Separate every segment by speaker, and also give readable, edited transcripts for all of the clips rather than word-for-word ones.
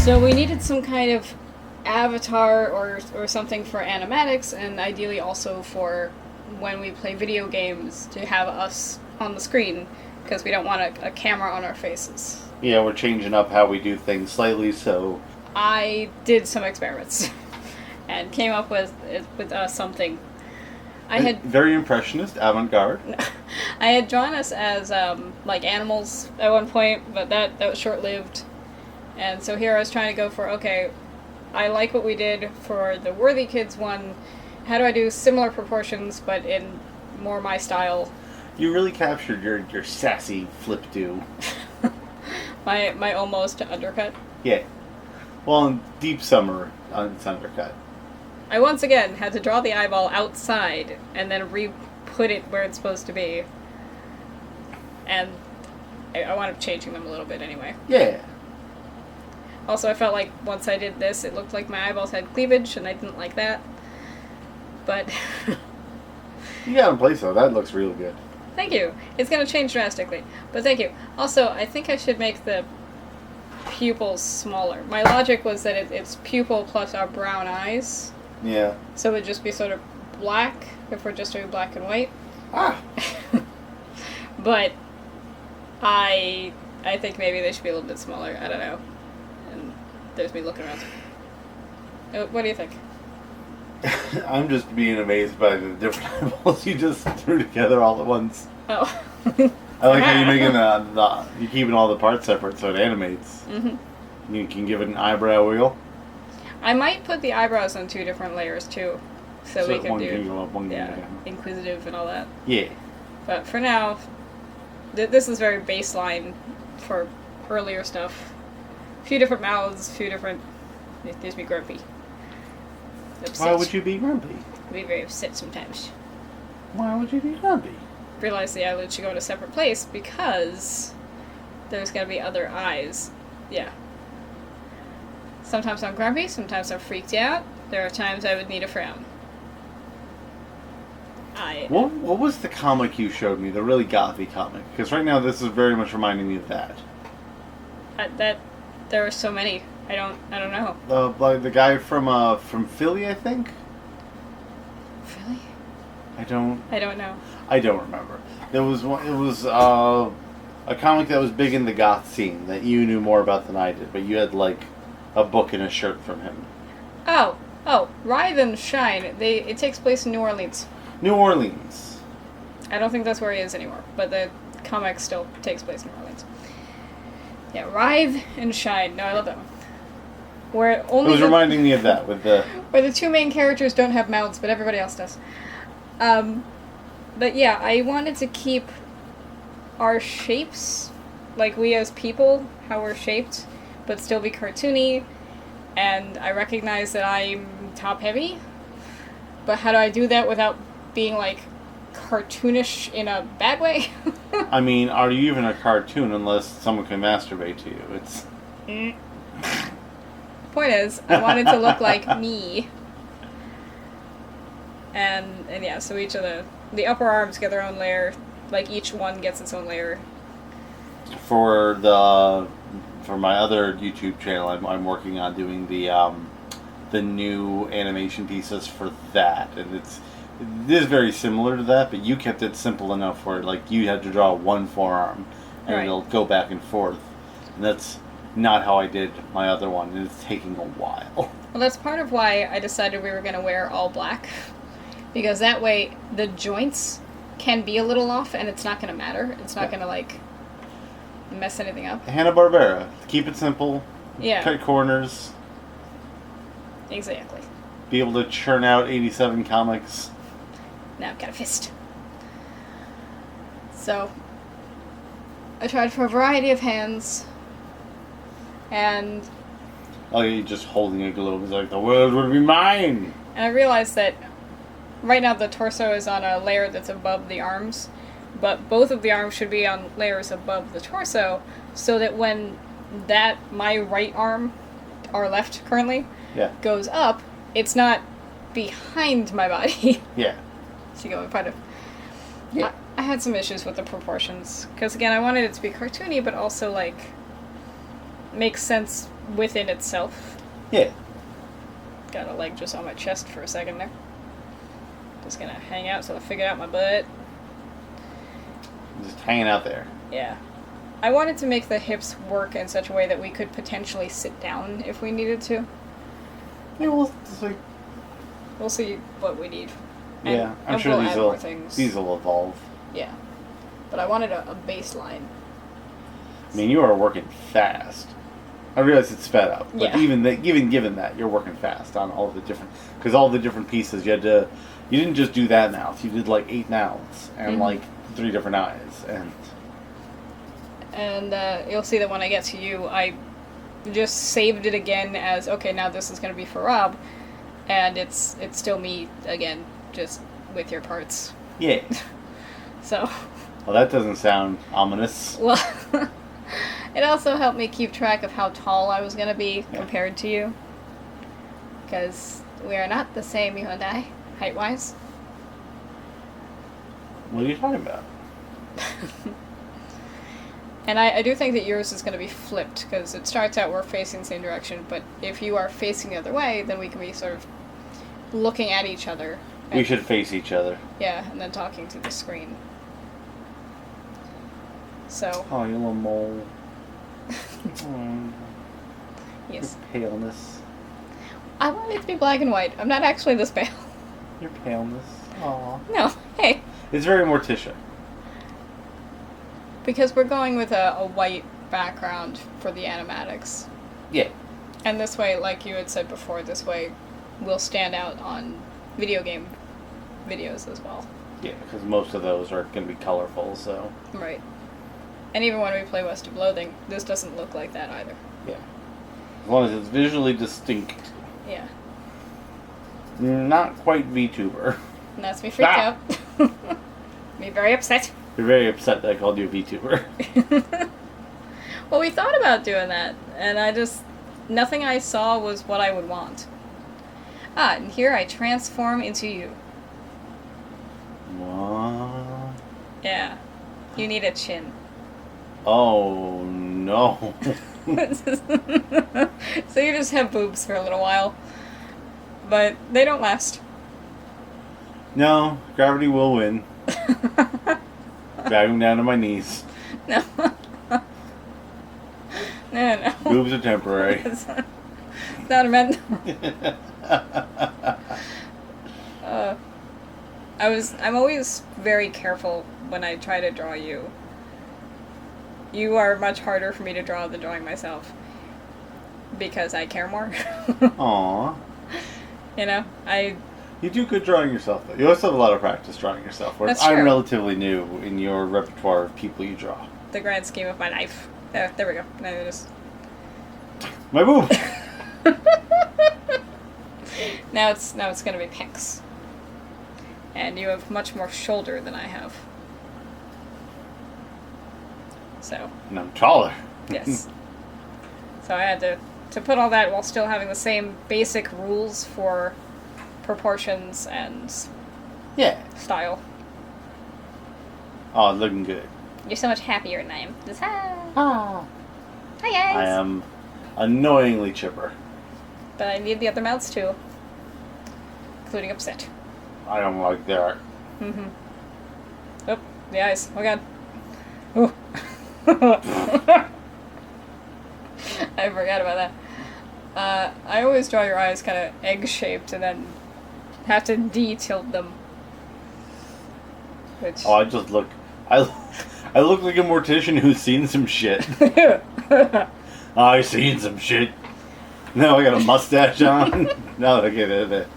Speaker 1: So we needed some kind of avatar or something for animatics, and ideally also for when we play video games to have us on the screen, because we don't want a camera on our faces.
Speaker 2: Yeah, we're changing up how we do things slightly, so...
Speaker 1: I did some experiments and came up with something. I had
Speaker 2: very impressionist, avant-garde.
Speaker 1: I had drawn us as like animals at one point, but that was short-lived. And so here I was trying to go for, okay, I like what we did for the Worthy Kids one. How do I do similar proportions, but in more my style?
Speaker 2: You really captured your sassy flip-do.
Speaker 1: my almost undercut.
Speaker 2: Yeah. Well, in Deep Summer, it's undercut.
Speaker 1: I once again had to draw the eyeball outside and then re-put it where it's supposed to be. And I wound up changing them a little bit anyway.
Speaker 2: Yeah.
Speaker 1: Also, I felt like once I did this, it looked like my eyeballs had cleavage, and I didn't like that. But...
Speaker 2: You got in place, though. That looks really good.
Speaker 1: Thank you. It's going to change drastically. But thank you. Also, I think I should make the pupils smaller. My logic was that it's pupil plus our brown eyes.
Speaker 2: Yeah.
Speaker 1: So it would just be sort of black if we're just doing black and white.
Speaker 2: Ah!
Speaker 1: But I think maybe they should be a little bit smaller. I don't know. And there's me looking around. What do you think?
Speaker 2: I'm just being amazed by the different eyeballs you just threw together all at once.
Speaker 1: Oh.
Speaker 2: I like how you're making you're keeping all the parts separate so it animates.
Speaker 1: Mm-hmm.
Speaker 2: You can give it an eyebrow wheel.
Speaker 1: I might put the eyebrows on 2 different layers too, so we can
Speaker 2: one
Speaker 1: do
Speaker 2: can go up, one can go down.
Speaker 1: inquisitive and all that.
Speaker 2: Yeah.
Speaker 1: But for now, this is very baseline for earlier stuff. A few different mouths, few different. It gives me grumpy. Upset.
Speaker 2: Why would you be grumpy?
Speaker 1: I'd be very upset sometimes.
Speaker 2: Why would you be grumpy?
Speaker 1: Realize the eyelid should go in a separate place because there's gotta be other eyes. Yeah. Sometimes I'm grumpy, sometimes I'm freaked out. There are times I would need a frown.
Speaker 2: What was the comic you showed me? The really gothy comic? Because right now this is very much reminding me of that.
Speaker 1: There are so many. I don't know.
Speaker 2: Like the guy from Philly, I think.
Speaker 1: Philly?
Speaker 2: I don't
Speaker 1: know.
Speaker 2: I don't remember. There was one. It was a comic that was big in the goth scene that you knew more about than I did. But you had like a book and a shirt from him.
Speaker 1: Oh, Writhe and Shine. It takes place in New Orleans.
Speaker 2: New Orleans.
Speaker 1: I don't think that's where he is anymore, but the comic still takes place in New Orleans. Yeah, Writhe and Shine. No, I love that one. Where only
Speaker 2: it was reminding me of that with the
Speaker 1: where the 2 main characters don't have mouths, but everybody else does. But yeah, I wanted to keep our shapes, like we as people, how we're shaped, but still be cartoony. And I recognize that I'm top heavy, but how do I do that without being like cartoonish in a bad way?
Speaker 2: I mean, are you even a cartoon unless someone can masturbate to you? It's...
Speaker 1: Point is, I wanted to look like me. And yeah, so each of the upper arms get their own layer. Like each one gets its own layer.
Speaker 2: For my other YouTube channel, I'm working on doing the new animation pieces for that, and it is very similar to that, but you kept it simple enough where like you had to draw one forearm, and it'll go back and forth, and that's not how I did my other one, and it's taking a while.
Speaker 1: Well, that's part of why I decided we were going to wear all black, because that way the joints can be a little off, and it's not going to matter. It's not going to like mess anything up.
Speaker 2: Hanna-Barbera, keep it simple.
Speaker 1: Yeah.
Speaker 2: Cut corners.
Speaker 1: Exactly.
Speaker 2: Be able to churn out 87 comics.
Speaker 1: Now I've got a fist. So, I tried for a variety of hands, and...
Speaker 2: Oh, you're just holding a globe. It's like, the world would be mine!
Speaker 1: And I realized that right now the torso is on a layer that's above the arms, but both of the arms should be on layers above the torso, so that when my right arm, or left currently, goes up, it's not behind my body.
Speaker 2: Yeah.
Speaker 1: So you go in front of.
Speaker 2: Yeah.
Speaker 1: I had some issues with the proportions, because again, I wanted it to be cartoony, but also like makes sense within itself.
Speaker 2: Yeah.
Speaker 1: Got a leg just on my chest for a second there. Just gonna hang out so I figure out my butt.
Speaker 2: Just hanging out there.
Speaker 1: Yeah. I wanted to make the hips work in such a way that we could potentially sit down if we needed to.
Speaker 2: Yeah, well, it's like...
Speaker 1: We'll see what we need.
Speaker 2: Yeah, I'm sure
Speaker 1: we'll add more things.
Speaker 2: these will evolve.
Speaker 1: Yeah. But I wanted a baseline.
Speaker 2: I mean, you are working fast. I realize it's sped up, but
Speaker 1: Yeah.
Speaker 2: even given that, you're working fast on all the different... Because all the different pieces, you had to... You didn't just do that mouth. You did like 8 mouths and like 3 different eyes.
Speaker 1: And you'll see that when I get to you, I just saved it again as, okay, now this is going to be for Rob. And it's still me again, just with your parts.
Speaker 2: Yeah.
Speaker 1: So...
Speaker 2: Well, that doesn't sound ominous.
Speaker 1: Well, it also helped me keep track of how tall I was going to be compared to you. Because we are not the same, you and I, height-wise.
Speaker 2: What are you talking about?
Speaker 1: And I do think that yours is going to be flipped, because it starts out we're facing the same direction, but if you are facing the other way, then we can be sort of looking at each other.
Speaker 2: We should face each other.
Speaker 1: Yeah, and then talking to the screen. So...
Speaker 2: Oh, you little mole.
Speaker 1: Yes.
Speaker 2: Your paleness.
Speaker 1: I want it to be black and white. I'm not actually this pale.
Speaker 2: Your paleness. Aw.
Speaker 1: No, hey.
Speaker 2: It's very Morticia.
Speaker 1: Because we're going with a white background for the animatics.
Speaker 2: Yeah.
Speaker 1: And this way, like you had said before, this way we'll stand out on video game videos as well.
Speaker 2: Yeah, because most of those are going to be colorful, so...
Speaker 1: Right. And even when we play West of Loathing, this doesn't look like that either.
Speaker 2: Yeah. As long as it's visually distinct.
Speaker 1: Yeah.
Speaker 2: Not quite VTuber.
Speaker 1: And that's me freaked out. Me very upset.
Speaker 2: You're very upset that I called you a VTuber.
Speaker 1: Well, we thought about doing that, and nothing I saw was what I would want. Ah, and here I transform into you.
Speaker 2: What?
Speaker 1: Yeah. You need a chin.
Speaker 2: Oh, no.
Speaker 1: So you just have boobs for a little while. But they don't last.
Speaker 2: No, gravity will win. Drag him down to my knees.
Speaker 1: No. No.
Speaker 2: Boobs are temporary.
Speaker 1: It's not meant. I'm always very careful when I try to draw you. You are much harder for me to draw than drawing myself. Because I care more.
Speaker 2: Aww.
Speaker 1: You know,
Speaker 2: You do good drawing yourself, though. You also have a lot of practice drawing yourself, whereas
Speaker 1: That's true.
Speaker 2: I'm relatively new in your repertoire of people you draw.
Speaker 1: the grand scheme of my life. There we go. Now it is.
Speaker 2: My boob!
Speaker 1: Now it's gonna be pecs. And you have much more shoulder than I have. So,
Speaker 2: And I'm taller.
Speaker 1: yes. So I had to put all that while still having the same basic rules for proportions and
Speaker 2: Yeah.
Speaker 1: style.
Speaker 2: Oh, looking good.
Speaker 1: You're so much happier than I am. Just, hi.
Speaker 2: Ah.
Speaker 1: Hi, guys.
Speaker 2: I am annoyingly chipper.
Speaker 1: But I need the other mouths too. Including upset.
Speaker 2: I don't like that.
Speaker 1: Mm-hmm. Oh, the eyes. Oh, God. Oh. I forgot about that. I always draw your eyes kind of egg-shaped and then have to de-tilt them. Which...
Speaker 2: Oh, I just look... I look like a mortician who's seen some shit. I've seen some shit. Now I got a mustache on. No, I get it.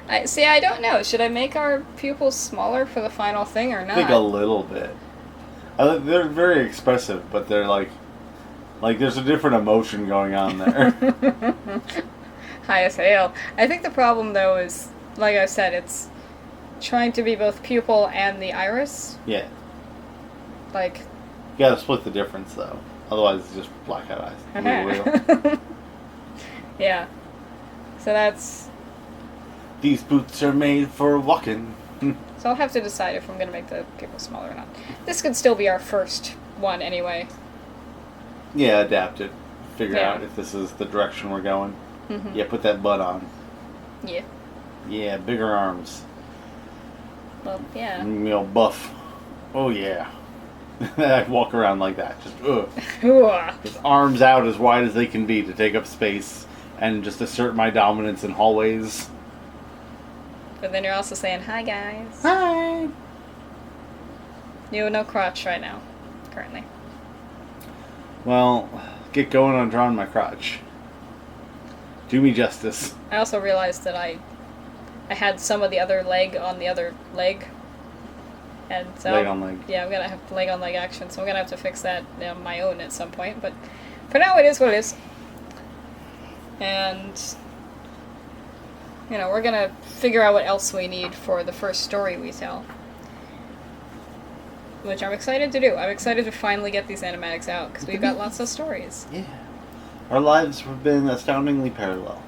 Speaker 1: I don't know. Should I make our pupils smaller for the final thing or not?
Speaker 2: I think a little bit. They're very expressive, but they're like there's a different emotion going on there.
Speaker 1: High as hail. I think the problem, though, is, like I said, it's trying to be both pupil and the iris.
Speaker 2: Yeah.
Speaker 1: Like...
Speaker 2: You gotta split the difference, though. Otherwise, it's just black-eyed eyes. Real.
Speaker 1: Yeah. So that's...
Speaker 2: These boots are made for walking.
Speaker 1: So I'll have to decide if I'm going to make the pupils smaller or not. This could still be our first one, anyway.
Speaker 2: Yeah, adapt it. Figure
Speaker 1: Yeah.
Speaker 2: out if this is the direction we're going.
Speaker 1: Mm-hmm.
Speaker 2: Yeah, put that butt on.
Speaker 1: Yeah.
Speaker 2: Yeah, bigger arms.
Speaker 1: Well, yeah.
Speaker 2: Buff. Oh yeah. I walk around like that, just
Speaker 1: Ooh.
Speaker 2: with arms out as wide as they can be to take up space and just assert my dominance in hallways.
Speaker 1: But then you're also saying, hi, guys.
Speaker 2: Hi.
Speaker 1: You have no crotch right now, currently.
Speaker 2: Well, get going on drawing my crotch. Do me justice.
Speaker 1: I also realized that I had some of the other leg on the other leg. And so
Speaker 2: Leg on leg.
Speaker 1: Yeah, I'm gonna have leg on leg action, so I'm gonna have to fix that on my own at some point. But for now, it is what it is. And we're gonna figure out what else we need for the first story we tell, which I'm excited to do. I'm excited to finally get these animatics out because we've got lots of stories.
Speaker 2: Yeah. Our lives have been astoundingly parallel.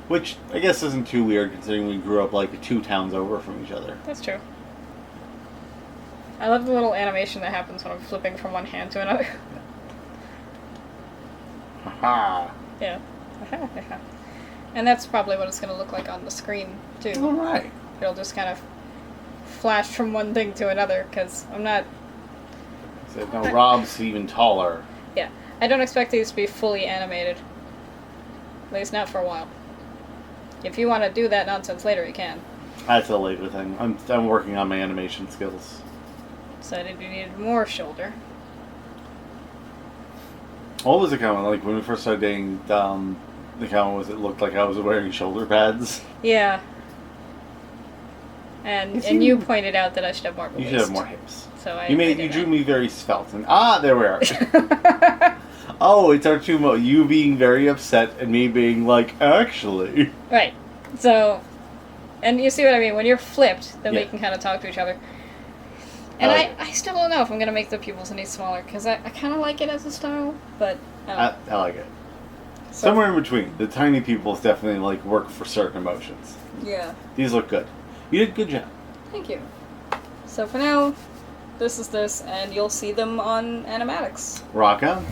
Speaker 2: Which I guess isn't too weird considering we grew up like 2 towns over from each other.
Speaker 1: That's true. I love the little animation that happens when I'm flipping from one hand to another.
Speaker 2: Haha.
Speaker 1: Yeah. And that's probably what it's going to look like on the screen, too.
Speaker 2: Alright.
Speaker 1: It'll just kind of flash from one thing to another, because I'm not...
Speaker 2: So now Rob's even taller.
Speaker 1: Yeah. I don't expect these to be fully animated. At least not for a while. If you want to do that nonsense later, you can.
Speaker 2: That's a later thing. I'm working on my animation skills.
Speaker 1: Decided you needed more shoulder.
Speaker 2: What was the comment? Like when we first started dating, the comment was it looked like I was wearing shoulder pads.
Speaker 1: Yeah. And you pointed out that I should have more of a
Speaker 2: You
Speaker 1: waist.
Speaker 2: should have more hips.
Speaker 1: So
Speaker 2: You drew me very svelte. And, there we are. Oh, it's our you being very upset and me being like, actually.
Speaker 1: Right. So, and you see what I mean? When you're flipped, then we
Speaker 2: Yeah.
Speaker 1: can kind of talk to each other. And I still don't know if I'm going to make the pupils any smaller, because I kind of like it as a style, but...
Speaker 2: I like it.
Speaker 1: So,
Speaker 2: Somewhere in between. The tiny pupils definitely like work for certain emotions.
Speaker 1: Yeah.
Speaker 2: These look good. You did a good job.
Speaker 1: Thank you. So for now, this is this, and you'll see them on Animatics.
Speaker 2: Rock on.